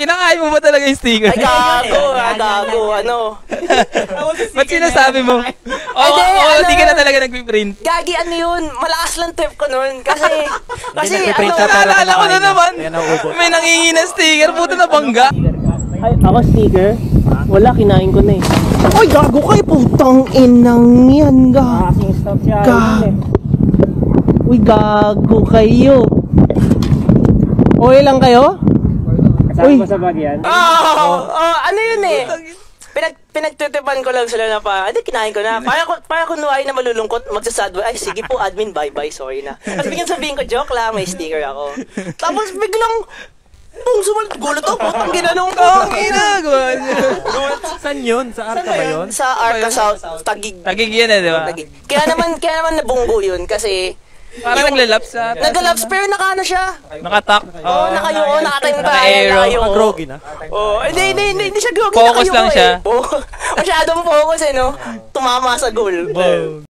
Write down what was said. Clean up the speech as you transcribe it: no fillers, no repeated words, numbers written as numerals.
Kinakain mo ba talaga yung sticker? Ay, gago, ano. Ba't sinasabi mo? Hindi ka na talaga nagpiprint. Gagi, ano yun? Malakas lang trip ko nun. Kasi nagpiprint ano, ka pero Naalala ko na naman. May nangingi ng sticker, puto na bangga. Ay, ako sticker? Wala, kinain ko na eh. Ay, gago kayo, putang inang yan, Kasing stop siya. Uy, gago kayo. Okay lang kayo? Kasama mo sa bag yan? Ano yun eh? Pinagtutipan ko lang sila na kinain ko na. Para kunwari na malulungkot, magsasadwa, ay sige po admin, bye-bye, sorry na. Tapos bigyan sabihin ko, joke lang, may sticker ako. Tapos biglang, sumalit, gulat ako, putang ginanong ko. Saan yun? Sa Arca ba yun? Sa Arca South, Taguig. Tagig yan di ba? Taguig. Kaya naman nabunggo yun kasi Parang naglalaps sa... nagalaps pero nakano siya. Nakatak. Nakatayo tayo. Naka-aero. Groggy na? Hindi siya groggy. Focus lang siya. Masyadong focus no? Tumama sa goal.